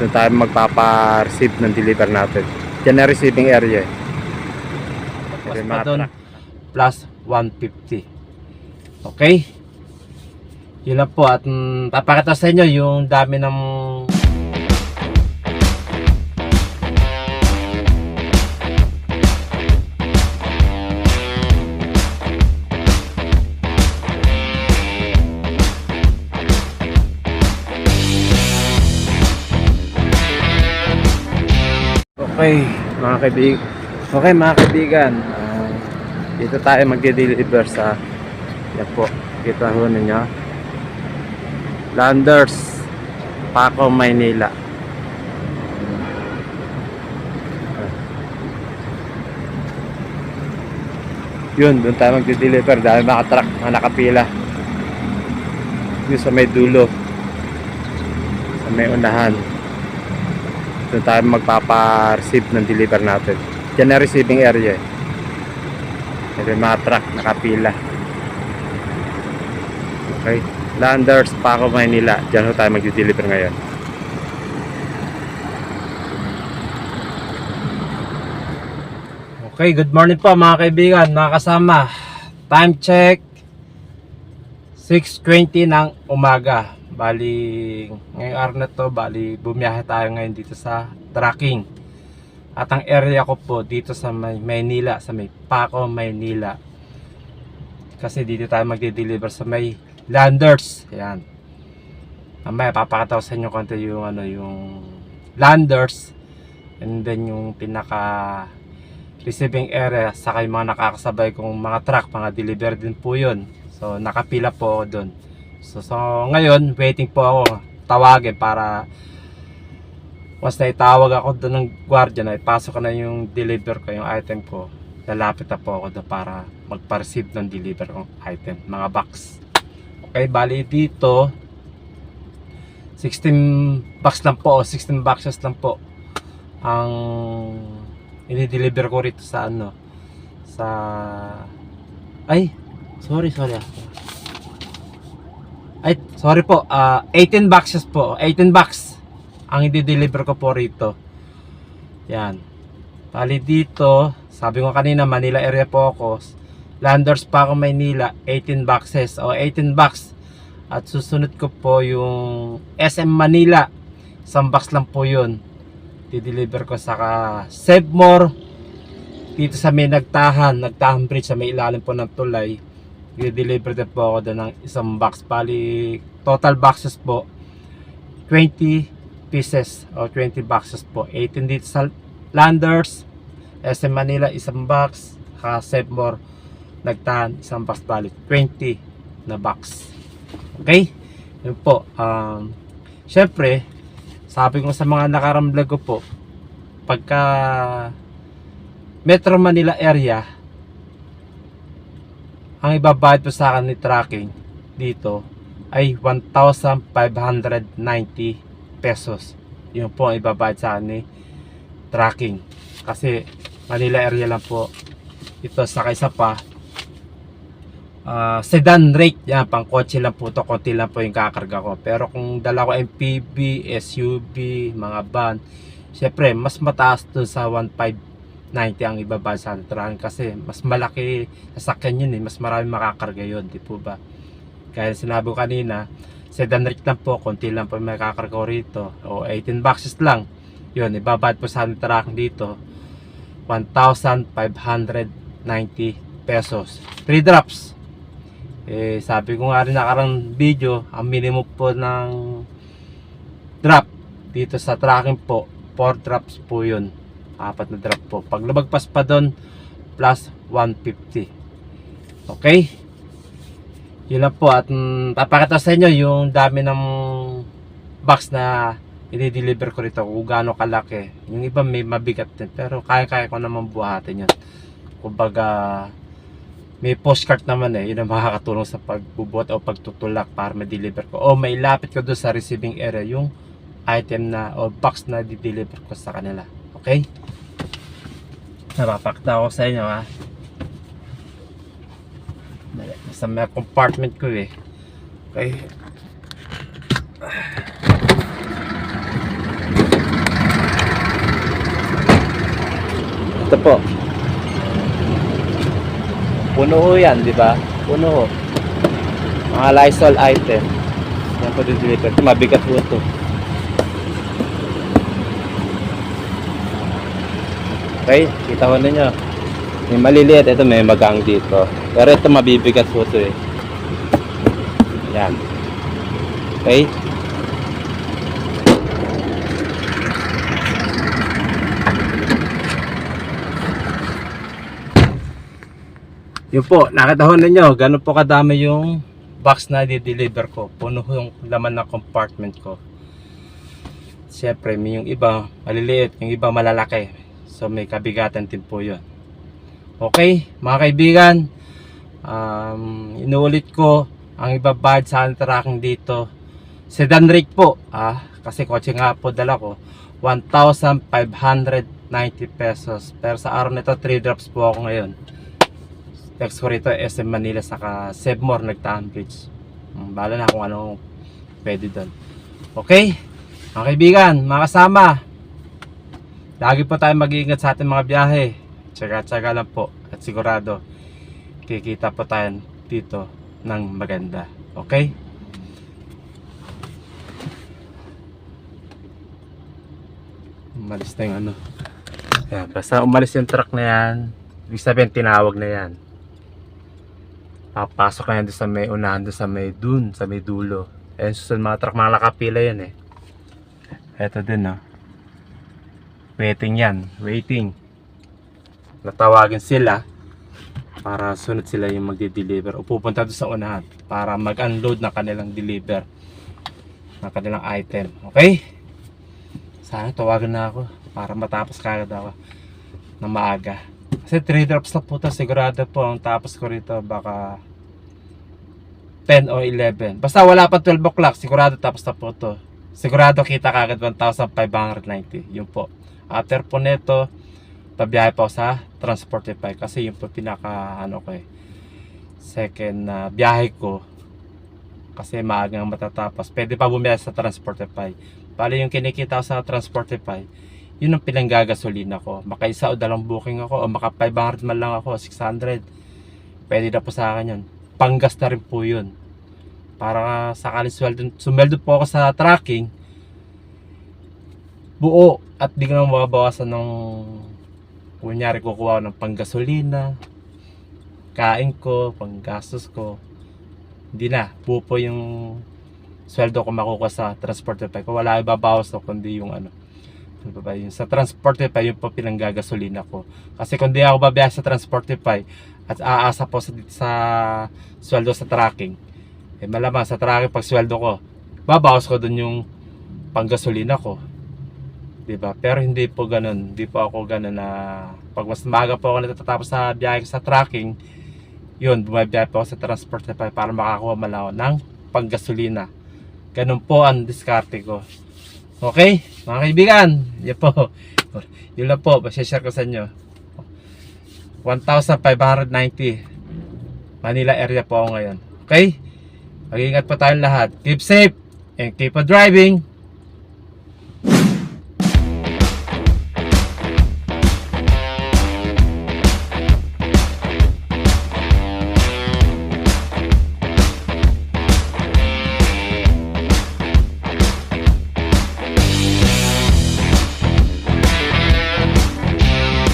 Doon tayo magpapa-receive ng deliver natin. Diyan na receiving area. Tapos pa doon, plus 150. Okay? Yun lang po. At papakita sa inyo yung dami ng Okay mga kaibigan, dito tayo magde-deliver sa yan po, kita ho ninyo, Landers, Paco, Maynila. Yun, doon tayo magde-deliver dahil mga truck na nakapila yun sa may dulo, sa may unahan. Doon tayo magpapa-receive ng deliver natin. Diyan na receiving area. May mga truck nakapila. Okay, Landers, Paco, Maynila. Diyan ho tayo mag-deliver ngayon. Okay, good morning po mga kaibigan, mga kasama. Time check 6:20 ng umaga. Bali, ngayong araw na to, bumiyahe tayo ngayon dito sa tracking. At ang area ko po dito sa Maynila, sa may Paco, Maynila. Kasi dito tayo magde-deliver sa may Landers. Ayan. Mamaya papakita ko sa inyo konti yung yung Landers, and then yung pinaka receiving area, saka yung mga nakakasabay kong mga truck, mga deliver din po yun. So nakapila po ako doon. So ngayon waiting po ako tawagin para once na itawag ako doon ng guardia na ipasok na yung deliver ko, yung item ko, lalapit na po ako doon para magpa-receive ng deliver kong item, mga box. Okay, bali dito 16 box lang po, 16 boxes lang po ang i-deliver ko rito sa sa sorry po, 18 boxes po, 18 box ang i-deliver ko po rito. Yan. Bali dito, sabi ko kanina Manila area po ako, Landers pa ako Maynila, 18 boxes o 18 box. At susunod ko po yung SM Manila, isang box lang po yun, i-deliver ko. Saka Save More dito sa may Nagtahan Bridge, sa may ilalim po ng tulay, i-deliver din po ako doon ng isang box. Bali total boxes po 20 pieces o 20 boxes po. 18 dito sa Landers, SM Manila isang box, Save More Nagtahan isang box. Bali 20 na box. Okay, yun po. Syempre sabi ko sa mga nakaramblog ko po, pagka Metro Manila area, ang ibabayad po sa akin ni tracking dito ay 1,590 pesos. Yun po ang ibabayad sa akin ni tracking. Kasi Manila area lang po ito. Saka isa pa, sedan rate, yan, pang kotse lang po to, konti lang po yung kakarga ko. Pero kung dala ko MPV, SUV, mga van, syempre mas mataas to sa 1,590 ang ibaba sa tracking, kasi mas malaki sasakyan yun mas marami makakarga yun, di po ba? Kaya sinabi ko kanina, sedan rate lang po, konti lang po yung makakarga ko rito, o 18 boxes lang yun, ibabad po sa tracking dito 1,590 pesos, 3 drops. Sabi ko nga rin nakarang video, ang minimum po ng drop dito sa tracking po 4 drops po yun, 4 na drop po. Pag lumagpas pa doon, plus 150. Okay, yun lang po. At papakita sa inyo yung dami ng box na i-deliver ko rito, kung gaano kalaki. Yung iba may mabigat din, pero kaya ko naman buhatin yun. Kumbaga may postcard naman yun ang makakatulong sa pagbubuhat o pagtutulak para ma-deliver ko o may lapit ko doon sa receiving area yung item na o box na di-deliver ko sa kanila. Okay, napapakita ko sa inyo sa may compartment ko Okay, po. Puno ho yan, di ba? Puno ho. Mga Lysol item. Yan po dideliver. Ito, mabigat po ito. Okay, kita ko ninyo. May maliliit, ito may magang dito. Pero ito mabibigat po ito eh. Yan. Okay. Yun po, nakita ho ninyo, gano'n po kadami yung box na di-deliver ko. Puno yung laman ng compartment ko. Siyempre, may yung iba maliliit, yung iba malalaki. So may kabigatan din po yun. Okay, mga kaibigan, inuulit ko ang ibabayad sa ating tracking dito. Sedan rig po, kasi kotse nga po dala ko, 1,590 pesos. Pero sa araw nito, 3 drops po ako ngayon. Text ko rito SM Manila saka Sebmore Nagtahan-Bridge. Bala na kung ano pwede doon. Okay, mga kaibigan, mga kasama, lagi po tayo mag-iingat sa ating mga biyahe. Tsaga-tsaga lang po at sigurado kikita po tayo dito ng maganda. Okay? Umalis na yung ano. Ayan, basta umalis yung truck na yan, ibig sabihin tinawag na yan. Papasok na yan doon sa may unahan, doon sa may dulo. Ayan, susunod mga truck, mga nakapila yan eh. Eto din no. Waiting yan, waiting. Natawagin sila para sunod sila yung magde-deliver o pupunta doon sa unahan para mag-unload na kanilang deliver ng kanilang item. Okay? Sana tawagan na ako para matapos kagad ako na maaga. Kasi 3 drops na po ito, sigurado po ang tapos ko rito baka 10 o 11. Basta wala pa 12 o'clock, sigurado tapos na po ito. Sigurado kita kagad 1,590. Yun po. After po nito, pabiyahe po sa Transportify kasi yun po pinaka ano ko eh, second na biyahe ko kasi maagang matatapos. Pwede pa bumiyahe sa Transportify. Bali yung kinikita ko sa Transportify, yun ang pinanggagasolina ko. Makaisa o dalawang booking ako o maka 500 man lang ako, 600. Pwede na po sa akin yun. Panggas na rin po yun. Para sakali sumweldo po ako sa tracking, buo at di ko na mababawasan ng kunyari kukuha ko ng panggasolina, kain ko, panggastos ko. Hindi na, buo po yung sweldo ko makukuha sa Transportify ko. Wala ibabawas ko kundi yung ano ba, yung sa Transportify yung po pinanggagasolina ko. Kasi kung di ako babiyahe sa Transportify at aasa po sa sweldo sa tracking, eh malamang sa tracking pag sweldo ko, babawas ko dun yung panggasolina ko. Diba? Pero hindi po ganun. Hindi po ako ganun na pag mas maaga po ako natatapos sa biyahe sa tracking, yun, bumabiyahe po ako sa Transportify para makakuha malaw ng panggasolina. Ganun po ang diskarte ko. Okay? Mga kaibigan, yun po. Yun lang po, share ko sa inyo. 1,590 Manila area po ako ngayon. Okay? Mag-ingat po tayong lahat. Keep safe and keep on driving.